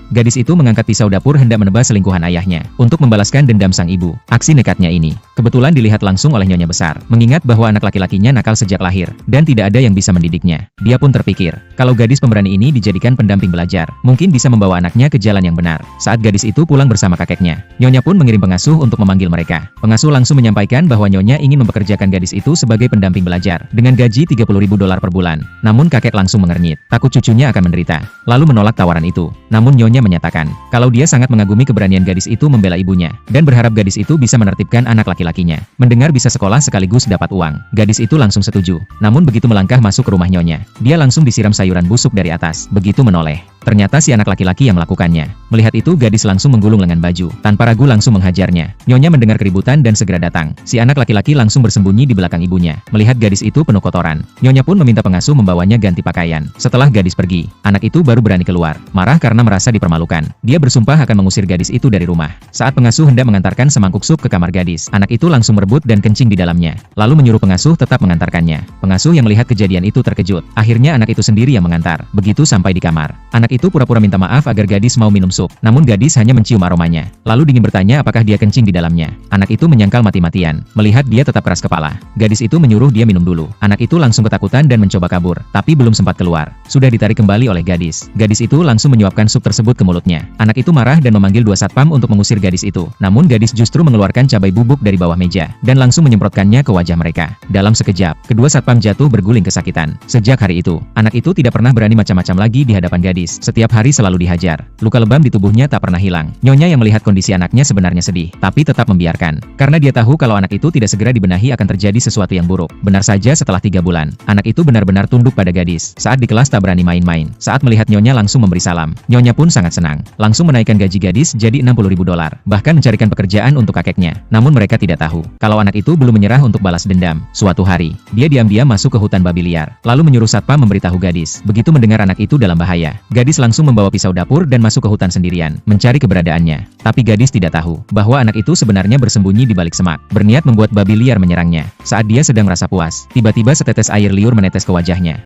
Gadis itu mengangkat pisau dapur hendak menebas selingkuhan ayahnya untuk membalaskan dendam sang ibu. Aksi nekatnya ini kebetulan dilihat langsung oleh nyonya besar. Mengingat bahwa anak laki-lakinya nakal sejak lahir dan tidak ada yang bisa mendidiknya. Dia pun terpikir, kalau gadis pemberani ini dijadikan pendamping belajar, mungkin bisa membawa anaknya ke jalan yang benar. Saat gadis itu pulang bersama kakeknya, nyonya pun mengirim pengasuh untuk memanggil mereka. Pengasuh langsung menyampaikan bahwa nyonya ingin mempekerjakan gadis itu sebagai pendamping belajar dengan gaji $30.000 per bulan. Namun kakek langsung mengernyit, takut cucunya akan menderita, lalu menolak tawaran itu. Namun nyonya menyatakan, kalau dia sangat mengagumi keberanian gadis itu membela ibunya, dan berharap gadis itu bisa menertibkan anak laki-lakinya. Mendengar bisa sekolah sekaligus dapat uang, gadis itu langsung setuju. Namun begitu melangkah masuk ke rumah nyonya, dia langsung disiram sayuran busuk dari atas. Begitu menoleh, ternyata si anak laki-laki yang melakukannya. Melihat itu gadis langsung menggulung lengan baju, tanpa ragu langsung menghajarnya. Nyonya mendengar keributan dan segera datang. Si anak laki-laki langsung bersembunyi di belakang ibunya. Melihat gadis itu penuh kotoran, nyonya pun meminta pengasuh membawanya ganti pakaian. Setelah gadis pergi, anak itu baru berani keluar, marah karena merasa dipermalukan. Dia bersumpah akan mengusir gadis itu dari rumah. Saat pengasuh hendak mengantarkan semangkuk sup ke kamar gadis, anak itu langsung merebut dan kencing di dalamnya, lalu menyuruh pengasuh tetap mengantarkannya. Pengasuh yang melihat kejadian itu terkejut. Akhirnya anak itu sendiri yang mengantar. Begitu sampai di kamar, anak itu pura-pura minta maaf agar gadis mau minum sup. Namun gadis hanya mencium aromanya, lalu dingin bertanya apakah dia kencing di dalamnya. Anak itu menyangkal mati-matian. Melihat dia tetap keras kepala, gadis itu menyuruh dia minum dulu. Anak itu langsung ketakutan dan mencoba kabur, tapi belum sempat keluar, sudah ditarik kembali oleh gadis. Gadis itu langsung menyuapkan sup tersebut ke mulutnya. Anak itu marah dan memanggil 2 satpam untuk mengusir gadis itu. Namun gadis justru mengeluarkan cabai bubuk dari bawah meja, dan langsung menyemprotkannya ke wajah mereka. Dalam sekejap, kedua satpam jatuh berguling kesakitan. Sejak hari itu, anak itu tidak pernah berani macam-macam lagi di hadapan gadis. Setiap hari selalu dihajar. Luka lebam di tubuhnya tak pernah hilang. Nyonya yang melihat kondisi anaknya sebenarnya sedih, tapi tetap membiarkan. Karena dia tahu kalau anak itu tidak segera dibenahi akan terjadi sesuatu yang buruk. Benar saja setelah 3 bulan, anak itu benar-benar tunduk pada gadis. Saat di kelas tak berani main-main. Saat melihat nyonya langsung memberi salam. Nyonya pun sangat senang. Langsung menaikkan gaji gadis jadi $60.000. Bahkan mencarikan pekerjaan untuk kakeknya. Namun mereka tidak tahu kalau anak itu belum menyerah untuk balas dendam. Suatu hari, dia diam-diam masuk ke hutan babi liar, lalu menyuruh satpam memberitahu gadis. Begitu mendengar anak itu dalam bahaya, gadis langsung membawa pisau dapur dan masuk ke hutan sendirian, mencari keberadaannya. Tapi gadis tidak tahu bahwa anak itu sebenarnya bersembunyi di balik semak, berniat membuat babi liar menyerangnya. Saat dia sedang merasa puas, tiba-tiba setetes air liur menetes ke wajahnya.